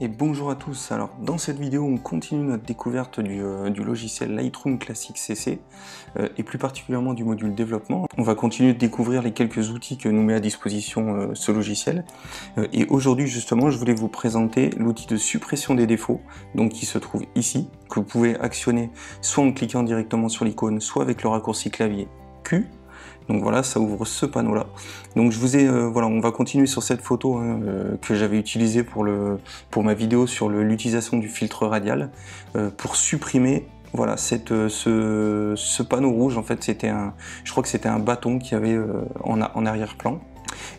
Et bonjour à tous. Alors dans cette vidéo on continue notre découverte du logiciel Lightroom Classic CC et plus particulièrement du module développement. On va continuer de découvrir les quelques outils que nous met à disposition ce logiciel et aujourd'hui justement je voulais vous présenter l'outil de suppression des défauts donc qui se trouve ici, que vous pouvez actionner soit en cliquant directement sur l'icône, soit avec le raccourci clavier Q. Donc voilà, ça ouvre ce panneau là. Donc je vous ai, voilà, on va continuer sur cette photo que j'avais utilisée pour ma vidéo sur l'utilisation du filtre radial pour supprimer voilà ce panneau rouge. En fait c'était je crois que c'était un bâton qu'il y avait en arrière-plan.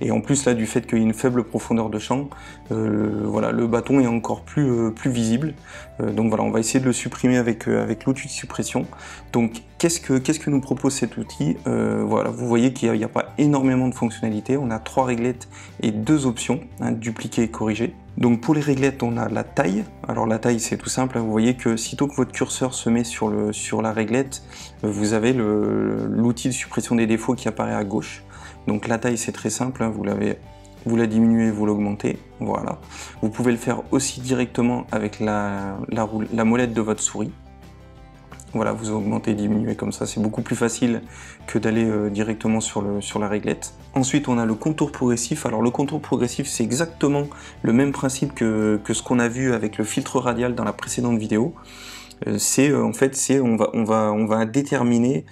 Et en plus là, du fait qu'il y ait une faible profondeur de champ, voilà, le bâton est encore plus visible. Donc voilà, on va essayer de le supprimer avec l'outil de suppression. Donc qu'est-ce que nous propose cet outil? Voilà, vous voyez qu'il n'y a pas énormément de fonctionnalités. On a 3 réglettes et 2 options, hein, dupliquer et corriger. Donc pour les réglettes, on a la taille. Alors la taille, c'est tout simple, hein. Vous voyez que sitôt que votre curseur se met sur la réglette, vous avez l'outil de suppression des défauts qui apparaît à gauche. Donc la taille c'est très simple, hein, vous la diminuez, vous l'augmentez, voilà. Vous pouvez le faire aussi directement avec la molette de votre souris. Voilà, vous augmentez, diminuez comme ça, c'est beaucoup plus facile que d'aller directement sur la réglette. Ensuite on a le contour progressif. Alors le contour progressif c'est exactement le même principe que ce qu'on a vu avec le filtre radial dans la précédente vidéo. On va déterminer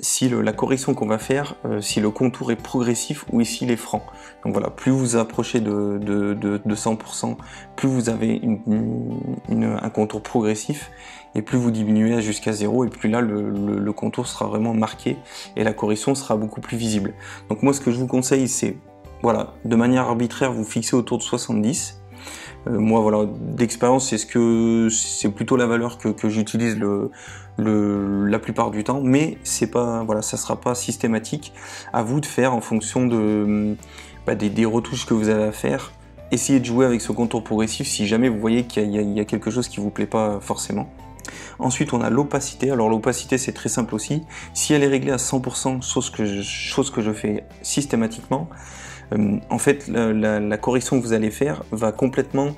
si la correction qu'on va faire, si le contour est progressif ou s'il est franc. Donc voilà, plus vous approchez de 100%, plus vous avez un contour progressif, et plus vous diminuez jusqu'à 0, et plus là le contour sera vraiment marqué et la correction sera beaucoup plus visible. Donc moi ce que je vous conseille c'est, voilà, de manière arbitraire vous fixez autour de 70. Moi voilà, d'expérience c'est plutôt la valeur que j'utilise la plupart du temps, mais c'est pas, voilà, ça sera pas systématique. À vous de faire en fonction des retouches que vous avez à faire. Essayez de jouer avec ce contour progressif si jamais vous voyez qu'il y a quelque chose qui vous plaît pas forcément. Ensuite on a l'opacité. Alors l'opacité c'est très simple aussi. Si elle est réglée à 100%, chose que je fais systématiquement, en fait la correction que vous allez faire va complètement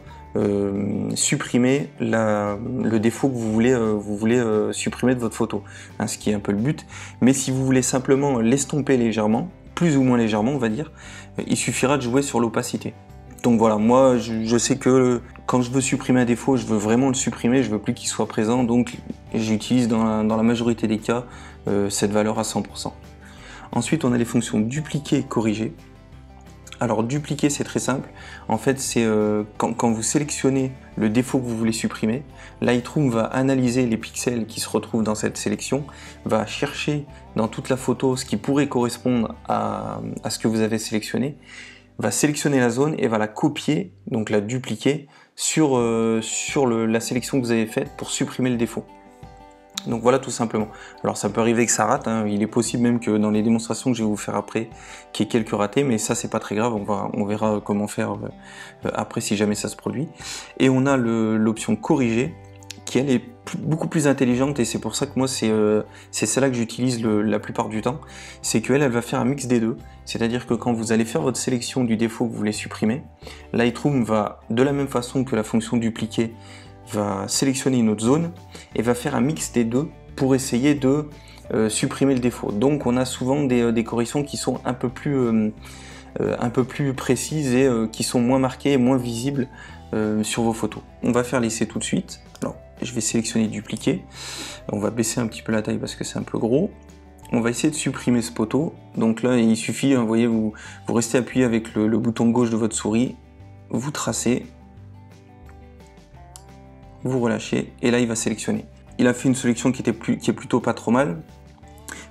supprimer le défaut que vous voulez supprimer de votre photo, hein, ce qui est un peu le but. Mais si vous voulez simplement l'estomper légèrement, plus ou moins légèrement on va dire, il suffira de jouer sur l'opacité. Donc voilà, moi je sais que quand je veux supprimer un défaut, je veux vraiment le supprimer, je veux plus qu'il soit présent, donc j'utilise dans la majorité des cas cette valeur à 100%. Ensuite on a les fonctions dupliquer et corriger. Alors dupliquer c'est très simple, en fait c'est quand vous sélectionnez le défaut que vous voulez supprimer, Lightroom va analyser les pixels qui se retrouvent dans cette sélection, va chercher dans toute la photo ce qui pourrait correspondre à ce que vous avez sélectionné, va sélectionner la zone et va la copier, donc la dupliquer sur la sélection que vous avez faite pour supprimer le défaut. Donc voilà tout simplement. Alors ça peut arriver que ça rate, hein. Il est possible même que dans les démonstrations que je vais vous faire après, qu'il y ait quelques ratés, mais ça c'est pas très grave, on verra comment faire après si jamais ça se produit. Et on a l'option corriger, qui elle est beaucoup plus intelligente, et c'est pour ça que moi c'est celle-là que j'utilise la plupart du temps. C'est qu'elle va faire un mix des deux, c'est-à-dire que quand vous allez faire votre sélection du défaut que vous voulez supprimer, Lightroom va, de la même façon que la fonction dupliquer, va sélectionner une autre zone et va faire un mix des deux pour essayer de supprimer le défaut. Donc on a souvent des corrections qui sont un peu plus précises et qui sont moins marquées et moins visibles sur vos photos. On va faire l'essai tout de suite. Alors je vais sélectionner dupliquer, on va baisser un petit peu la taille parce que c'est un peu gros. On va essayer de supprimer ce poteau. Donc là il suffit, hein, vous voyez, vous restez appuyé avec le bouton gauche de votre souris, vous tracez, vous relâchez et là il va sélectionner. Il a fait une sélection qui est plutôt pas trop mal.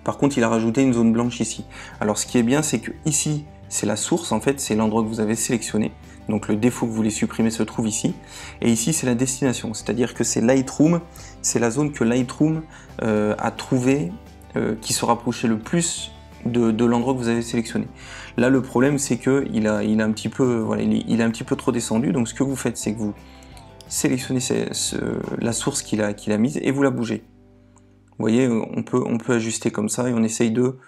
Par contre il a rajouté une zone blanche ici. Alors ce qui est bien c'est que ici c'est la source, en fait c'est l'endroit que vous avez sélectionné. Donc le défaut que vous voulez supprimer se trouve ici. Et ici c'est la destination, c'est-à-dire que c'est Lightroom, c'est la zone que Lightroom a trouvé qui se rapprochait le plus de l'endroit que vous avez sélectionné. Là le problème c'est que il a un petit peu, voilà, il est un petit peu trop descendu. Donc ce que vous faites c'est que vous sélectionnez la source qu'il a mise et vous la bougez. Vous voyez, on peut ajuster comme ça et on essaye de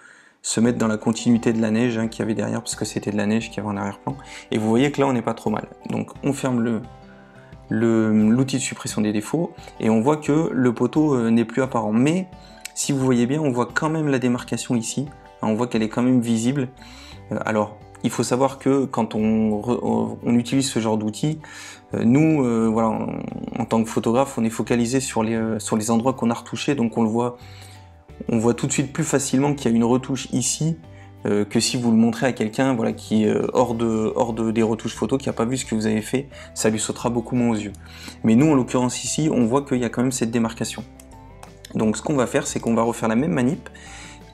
se mettre dans la continuité de la neige, hein, qu'il y avait derrière, parce que c'était de la neige qu'il y avait en arrière-plan. Et vous voyez que là on n'est pas trop mal. Donc on ferme l'outil de suppression des défauts et on voit que le poteau n'est plus apparent. Mais si vous voyez bien, on voit quand même la démarcation ici, on voit qu'elle est quand même visible. Alors, il faut savoir que quand on utilise ce genre d'outil, nous, voilà, en tant que photographe, on est focalisé sur les endroits qu'on a retouchés, donc on voit tout de suite plus facilement qu'il y a une retouche ici que si vous le montrez à quelqu'un, voilà, qui est hors des retouches photo, qui n'a pas vu ce que vous avez fait, ça lui sautera beaucoup moins aux yeux. Mais nous, en l'occurrence ici, on voit qu'il y a quand même cette démarcation. Donc ce qu'on va faire, c'est qu'on va refaire la même manip,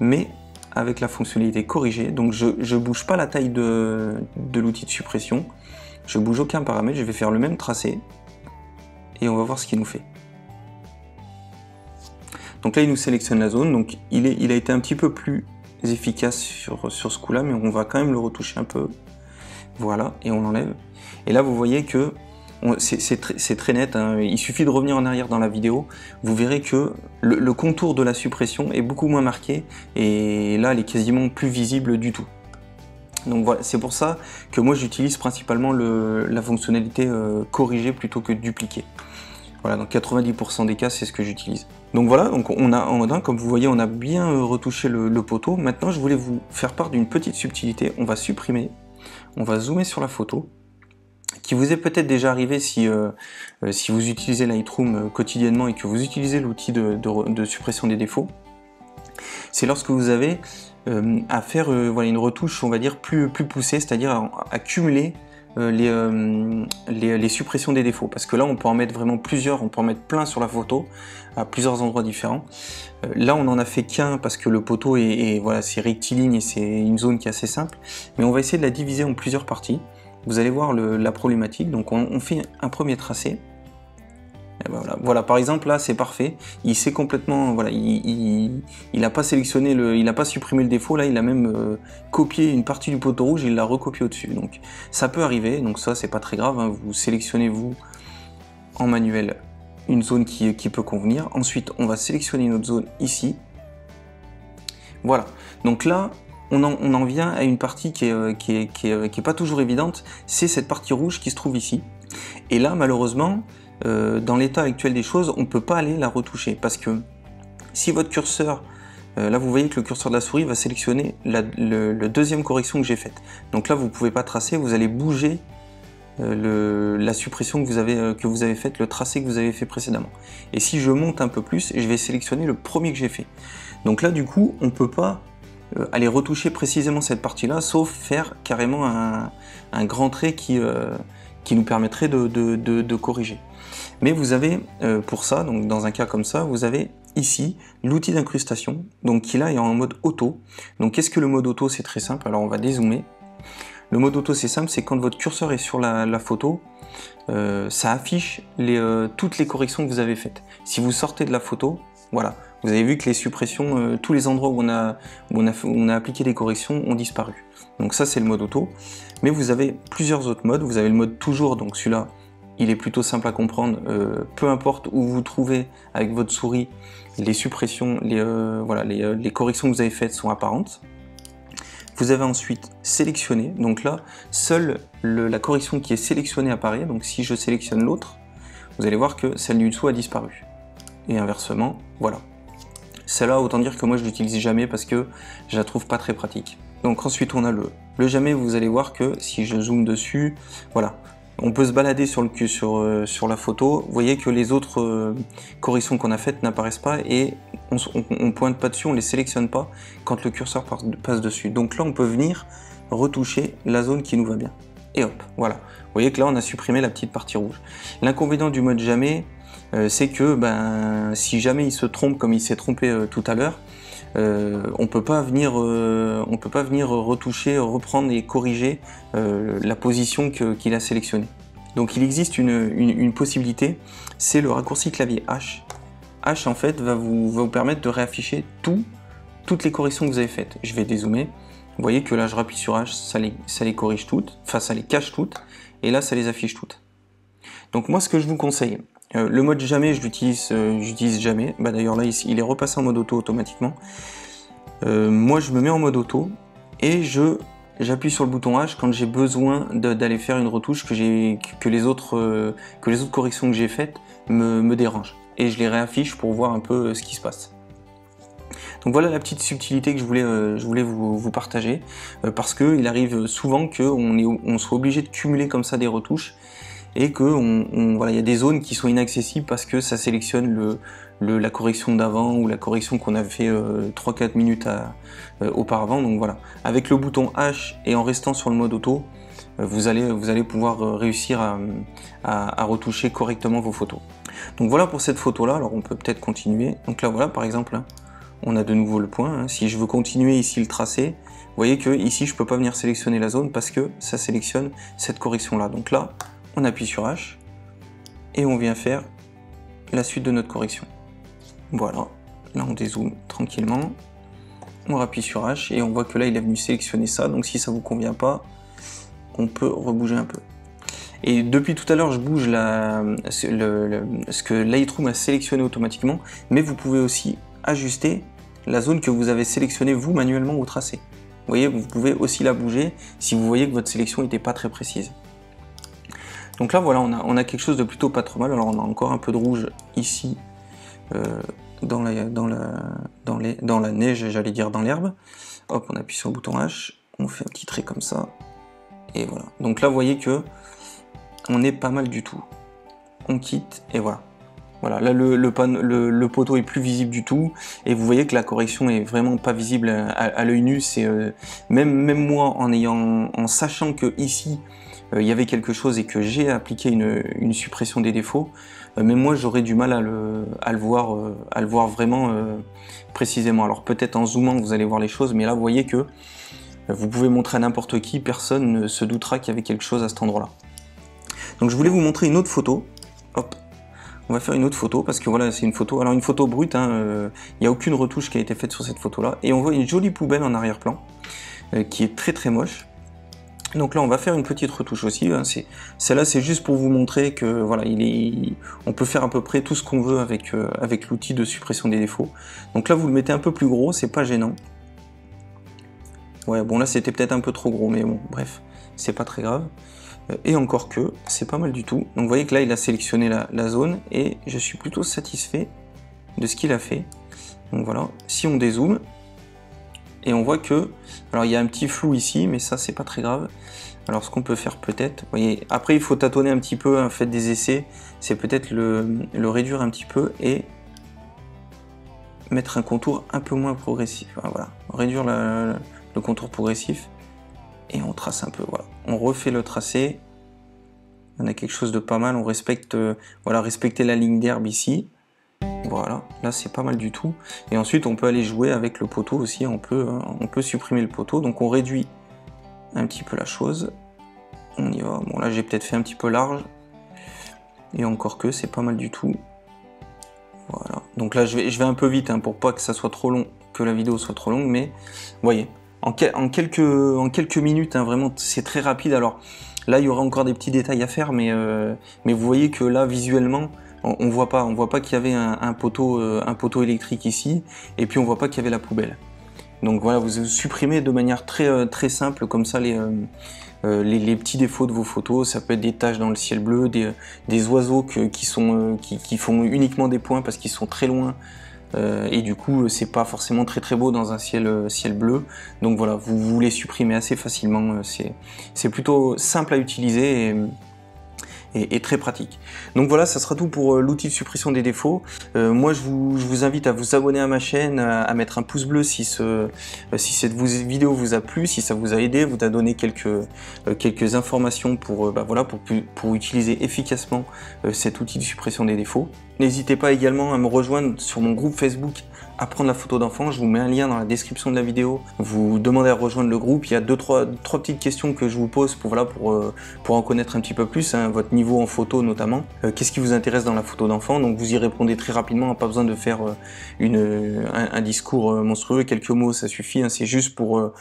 mais avec la fonctionnalité corrigée. Donc je bouge pas la taille de l'outil de suppression, je bouge aucun paramètre, je vais faire le même tracé, et on va voir ce qu'il nous fait. Donc là, il nous sélectionne la zone, donc il a été un petit peu plus efficace sur ce coup-là, mais on va quand même le retoucher un peu. Voilà, et on l'enlève. Et là, vous voyez que c'est très net, hein. Il suffit de revenir en arrière dans la vidéo, vous verrez que le contour de la suppression est beaucoup moins marqué, et là, elle est quasiment plus visible du tout. Donc voilà, c'est pour ça que moi j'utilise principalement la fonctionnalité corriger plutôt que dupliquer. Voilà, dans 90% des cas, c'est ce que j'utilise. Donc voilà, donc comme vous voyez, on a bien retouché le poteau. Maintenant, je voulais vous faire part d'une petite subtilité. On va supprimer, on va zoomer sur la photo, qui vous est peut-être déjà arrivé si vous utilisez Lightroom quotidiennement et que vous utilisez l'outil de suppression des défauts. C'est lorsque vous avez à faire voilà, une retouche, on va dire, plus poussée, c'est-à-dire à cumuler les suppressions des défauts, parce que là on peut en mettre vraiment plusieurs, on peut en mettre plein sur la photo à plusieurs endroits différents. Là on en a fait qu'un parce que le poteau voilà, c'est rectiligne et c'est une zone qui est assez simple, mais on va essayer de la diviser en plusieurs parties. Vous allez voir la problématique. Donc on fait un premier tracé. Et ben voilà, par exemple là c'est parfait, il s'est complètement, voilà, il n'a pas sélectionné, il n'a pas supprimé le défaut, là il a même copié une partie du poteau rouge et il l'a recopié au-dessus. Donc ça peut arriver, donc ça c'est pas très grave, hein. Vous sélectionnez vous en manuel une zone qui peut convenir. Ensuite on va sélectionner une autre zone ici. Voilà, donc là on en vient à une partie qui est pas toujours évidente, c'est cette partie rouge qui se trouve ici. Et là malheureusement, dans l'état actuel des choses, on ne peut pas aller la retoucher, parce que si votre curseur, là vous voyez que le curseur de la souris va sélectionner la deuxième correction que j'ai faite. Donc là vous ne pouvez pas tracer, vous allez bouger la suppression que vous avez faite, le tracé que vous avez fait précédemment. Et si je monte un peu plus, je vais sélectionner le premier que j'ai fait. Donc là du coup, on ne peut pas aller retoucher précisément cette partie-là, sauf faire carrément un grand trait qui nous permettrait de corriger. Mais vous avez pour ça, donc dans un cas comme ça, vous avez ici l'outil d'incrustation, donc qui là est en mode auto. Donc qu'est-ce que le mode auto? C'est très simple, alors on va dézoomer. Le mode auto c'est simple, c'est quand votre curseur est sur la photo, ça affiche toutes les corrections que vous avez faites. Si vous sortez de la photo, voilà, vous avez vu que les suppressions, tous les endroits où on a appliqué les corrections ont disparu. Donc ça c'est le mode auto, mais vous avez plusieurs autres modes. Vous avez le mode toujours, donc celui-là il est plutôt simple à comprendre, peu importe où vous trouvez avec votre souris, les suppressions, voilà, les corrections que vous avez faites sont apparentes. Vous avez ensuite sélectionné, donc là, seule la correction qui est sélectionnée apparaît, donc si je sélectionne l'autre, vous allez voir que celle du dessous a disparu. Et inversement, voilà. Celle-là, autant dire que moi je l'utilise jamais parce que je la trouve pas très pratique. Donc ensuite on a le jamais, vous allez voir que si je zoome dessus, voilà. On peut se balader sur la photo, vous voyez que les autres corrections qu'on a faites n'apparaissent pas et on pointe pas dessus, on les sélectionne pas quand le curseur passe dessus. Donc là on peut venir retoucher la zone qui nous va bien. Et hop, voilà. Vous voyez que là on a supprimé la petite partie rouge. L'inconvénient du mode jamais, c'est que si jamais il se trompe comme il s'est trompé tout à l'heure, on peut pas venir retoucher, reprendre et corriger la position qu'il a sélectionnée. Donc il existe une possibilité, c'est le raccourci clavier H. H en fait va vous permettre de réafficher toutes les corrections que vous avez faites. Je vais dézoomer. Vous voyez que là je rappuie sur H, ça les corrige toutes, enfin ça les cache toutes, et là ça les affiche toutes. Donc moi ce que je vous conseille, le mode jamais, j'utilise jamais. D'ailleurs là, il est repassé en mode auto automatiquement. Moi, je me mets en mode auto et j'appuie sur le bouton H quand j'ai besoin d'aller faire une retouche que les autres corrections que j'ai faites me dérangent. Et je les réaffiche pour voir un peu ce qui se passe. Donc voilà la petite subtilité que je voulais vous partager, parce qu'il arrive souvent qu'on soit obligé de cumuler comme ça des retouches, et que voilà, y a des zones qui sont inaccessibles parce que ça sélectionne la correction d'avant ou la correction qu'on avait fait 3-4 minutes auparavant. Donc voilà, avec le bouton H et en restant sur le mode auto, vous allez pouvoir réussir à retoucher correctement vos photos. Donc voilà pour cette photo là. Alors on peut peut-être continuer. Donc là voilà, par exemple, hein, on a de nouveau le point, hein. Si je veux continuer ici le tracé, vous voyez que ici je peux pas venir sélectionner la zone parce que ça sélectionne cette correction là. Donc là on appuie sur H et on vient faire la suite de notre correction. Voilà, là on dézoome tranquillement, on appuie sur H et on voit que là il est venu sélectionner ça. Donc si ça vous convient pas, on peut rebouger un peu. Et depuis tout à l'heure je bouge ce que Lightroom a sélectionné automatiquement, mais vous pouvez aussi ajuster la zone que vous avez sélectionnée vous manuellement au tracé. Vous voyez, vous pouvez aussi la bouger si vous voyez que votre sélection n'était pas très précise. Donc là voilà, on a quelque chose de plutôt pas trop mal. Alors on a encore un peu de rouge ici dans la neige, j'allais dire dans l'herbe. Hop, on appuie sur le bouton H, on fait un petit trait comme ça, et voilà. Donc là vous voyez que on est pas mal du tout. On quitte et voilà. Voilà, là le poteau est plus visible du tout, et vous voyez que la correction est vraiment pas visible à l'œil nu. C'est même moi en sachant que ici il y avait quelque chose et que j'ai appliqué une suppression des défauts, même moi j'aurais du mal à le voir vraiment précisément. Alors peut-être en zoomant vous allez voir les choses, mais là vous voyez que vous pouvez montrer à n'importe qui, personne ne se doutera qu'il y avait quelque chose à cet endroit là. Donc je voulais vous montrer une autre photo. Hop, on va faire une autre photo parce que voilà, c'est une photo, alors une photo brute, hein, il n'y a aucune retouche qui a été faite sur cette photo là, et on voit une jolie poubelle en arrière-plan qui est très moche. Donc là on va faire une petite retouche aussi, hein. Celle-là c'est juste pour vous montrer que voilà, on peut faire à peu près tout ce qu'on veut avec l'outil de suppression des défauts. Donc là vous le mettez un peu plus gros, c'est pas gênant. Ouais, bon là c'était peut-être un peu trop gros, mais bon bref, c'est pas très grave. Et encore que, c'est pas mal du tout. Donc vous voyez que là il a sélectionné la zone, et je suis plutôt satisfait de ce qu'il a fait. Donc voilà, si on dézoome, et on voit que, alors il y a un petit flou ici, mais ça c'est pas très grave. Alors ce qu'on peut faire peut-être, vous voyez, après il faut tâtonner un petit peu, hein, faites des essais, c'est peut-être le réduire un petit peu et mettre un contour un peu moins progressif. Voilà, réduire le contour progressif et on trace un peu, voilà. On refait le tracé, on a quelque chose de pas mal, on respecte, voilà, respecter la ligne d'herbe ici. Voilà, là c'est pas mal du tout. Et ensuite on peut aller jouer avec le poteau aussi, on peut supprimer le poteau. Donc on réduit un petit peu la chose. On y va. Bon là j'ai peut-être fait un petit peu large. Et encore que c'est pas mal du tout. Voilà. Donc là je vais un peu vite, hein, pour pas que ça soit trop long, que la vidéo soit trop longue, mais vous voyez, en quelques minutes, hein, vraiment c'est très rapide. Alors là il y aura encore des petits détails à faire, mais vous voyez que là visuellement, on voit pas qu'il y avait un poteau électrique ici, et puis on voit pas qu'il y avait la poubelle. Donc voilà, vous supprimez de manière très simple comme ça les petits défauts de vos photos. Ça peut être des taches dans le ciel bleu, des oiseaux qui font uniquement des points parce qu'ils sont très loin, et du coup c'est pas forcément très beau dans un ciel bleu. Donc voilà, vous les supprimez assez facilement. C'est plutôt simple à utiliser et très pratique. Donc voilà, ça sera tout pour l'outil de suppression des défauts. Moi je vous invite à vous abonner à ma chaîne, à mettre un pouce bleu si cette vidéo vous a plu, si ça vous a aidé, vous a donné quelques informations pour utiliser efficacement cet outil de suppression des défauts. N'hésitez pas également à me rejoindre sur mon groupe Facebook Apprendre la photo d'enfant. Je vous mets un lien dans la description de la vidéo. Vous demandez à rejoindre le groupe. Il y a trois petites questions que je vous pose pour en connaître un petit peu plus, hein, votre niveau en photo notamment. Qu'est-ce qui vous intéresse dans la photo d'enfant? Donc vous y répondez très rapidement, pas besoin de faire un discours monstrueux, quelques mots ça suffit, hein, c'est juste pour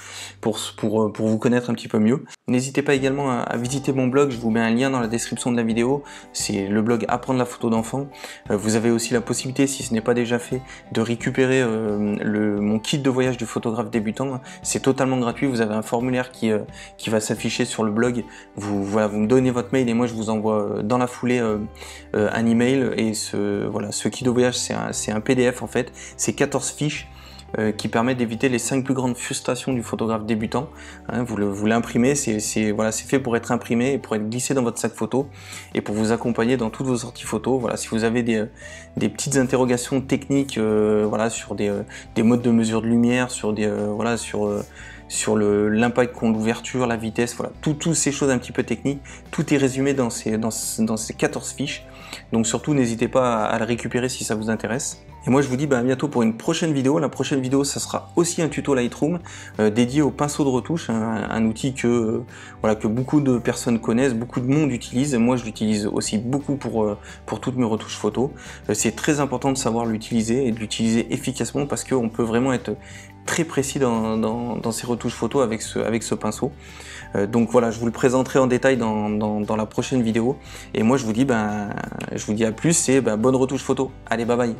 vous connaître un petit peu mieux. N'hésitez pas également à visiter mon blog, je vous mets un lien dans la description de la vidéo. C'est le blog Apprendre la photo d'enfant. Vous avez aussi la possibilité, si ce n'est pas déjà fait, de récupérer mon kit de voyage du photographe débutant. C'est totalement gratuit, vous avez un formulaire qui va s'afficher sur le blog. Vous me donnez votre mail et moi je vous envoie dans la foulée un email. Et ce kit de voyage, c'est un PDF en fait, c'est 14 fiches qui permettent d'éviter les 5 plus grandes frustrations du photographe débutant. Hein, vous l'imprimez, c'est fait pour être imprimé et pour être glissé dans votre sac photo et pour vous accompagner dans toutes vos sorties photo. Voilà, si vous avez des petites interrogations techniques, sur des modes de mesure de lumière, sur l'impact qu'ont l'ouverture, la vitesse, voilà, toutes ces choses un petit peu techniques, tout est résumé dans ces 14 fiches. Donc surtout n'hésitez pas à le récupérer si ça vous intéresse. Et moi je vous dis à bientôt pour une prochaine vidéo. La prochaine vidéo, ça sera aussi un tuto Lightroom dédié au pinceau de retouche, un outil que beaucoup de personnes connaissent, beaucoup de monde utilise. Moi je l'utilise aussi beaucoup pour toutes mes retouches photos. C'est très important de savoir l'utiliser et de l'utiliser efficacement parce qu'on peut vraiment être très précis dans ces retouches photos avec ce pinceau. Donc voilà, je vous le présenterai en détail dans la prochaine vidéo. Et moi je vous dis à plus et bonne retouche photo. Allez, bye bye.